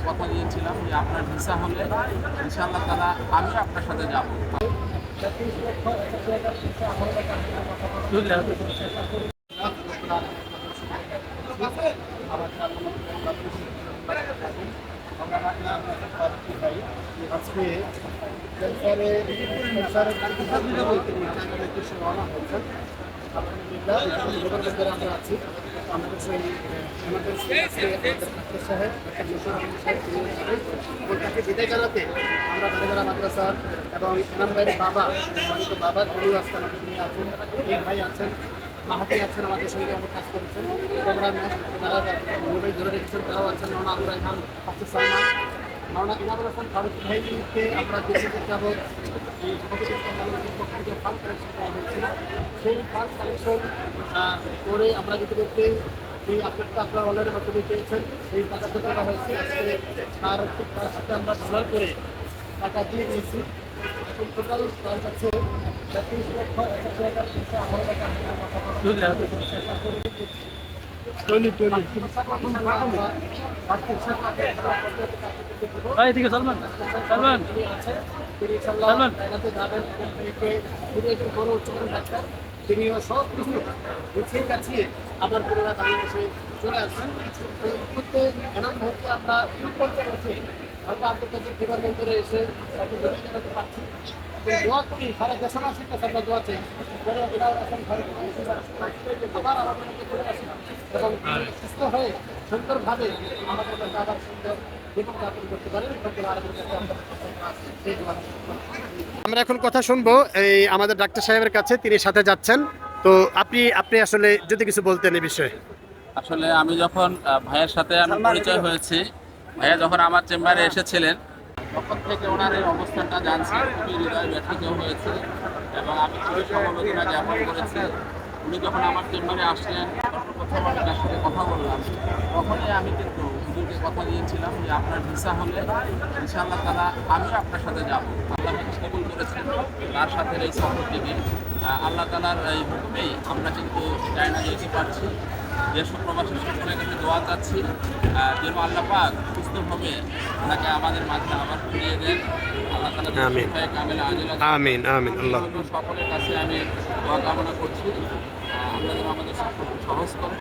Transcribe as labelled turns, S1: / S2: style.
S1: কথা দিয়েছিলাম যে আপনার ভিসা হলে ইনশাআল্লাহ তাআলা আমিও আপনার সাথে যাব।
S2: আজকে রওনা হয়েছেন। আলহামদুলিল্লাহ আমরা আছি। আমাদের সেই ডাক্তার সাহেব তাকে বিদায় জানাতে আমরা বাড়িবেড়া মাদ্রাসার এবং ইমাম ভাইয়ের বাবা বাবা গরু আসতে আমাদের নিয়ে আছেন, এই ভাই আছেন, মাহাতি আছেন, আমাদের সঙ্গে আমরা কাজ করেছেন। তারা মোবাইল ধরে রেখেছেন, তারাও আছেন। নওনা আবুল রায়হান, হাফিজ সালমান, নওনা ইনামুল হাসান ফারুক ভাইকে আমরা দেশে যাবৎ এই পক্ষ থেকে ফান্ড কালেকশন করা হয়েছিল। সেই ফান্ড কালেকশন করে আমরা ইতিমধ্যে এই আপডেটটা আপনারা অনলাইনের মাধ্যমে পেয়েছেন। এই টাকাটা করা হয়েছে আজকে তার সাথে আমরা ডলার করে টাকা দিয়ে দিয়েছি। এখন টোটাল তার কাছে 30 তিনিও সব কিছু গুছিয়ে কাছিয়ে আবার পুরোনো বাংলাদেশে চলে আসছেন। করতে এমন মুহূর্তে আমরা করতে হচ্ছে হয়তো আন্তর্জাতিক বিমানবন্দরে এসে তাকে জড়িয়ে জানাতে পারছি। দোয়া করি সারা দেশবাসীর কাছে আমরা দোয়া চাই যেন এরা এখন আবার আমাদের মধ্যে চলে আসে এবং সুস্থ হয়ে সুন্দরভাবে আমাদের কাছে আবার সুন্দর জীবনযাপন করতে পারেন। আমরা এখন কথা শুনবো এই আমাদের ডাক্তার সাহেবের কাছে, তিনি সাথে যাচ্ছেন। তো আপনি আসলে যদি কিছু বলতেন এই বিষয়ে।
S1: আসলে আমি যখন ভাইয়ের সাথে আমি পরিচয় হয়েছি, ভাইয়া যখন আমার চেম্বারে এসেছিলেন তখন থেকে ওনার এই অবস্থানটা জানছি, খুবই হৃদয় ব্যথিত হয়েছে এবং আমি খুবই সমবেদনা জ্ঞাপন করেছি। উনি যখন আমার চেম্বারে আসলেন প্রথম আমি তার সাথে কথা বললাম, তখনই আমি কিন্তু হুজুরকে কথা দিয়েছিলাম যে আপনার ভিসা হলে ইনশাআল্লাহ তাআলা আমিও আপনার সাথে যাব। আল্লাহ কবুল করেছেন তার সাথে এই সফরটিকে। আল্লাহ তাআলার এই হুকুমেই আমরা কিন্তু চায়না যেতে পারছি। দেশ প্রবাসী সকলের কাছে দোয়া চাচ্ছি যেন আল্লাহ পাক সুস্থভাবে ওনাকে আমাদের মাঝে আবার ফিরিয়ে দেন। আল্লাহ তাআলা
S2: আমিন আমিন আল্লাহ
S1: সকলের কাছে আমি দোয়া কামনা করছি। আল্লাহ যেন আমাদের সহজ করে।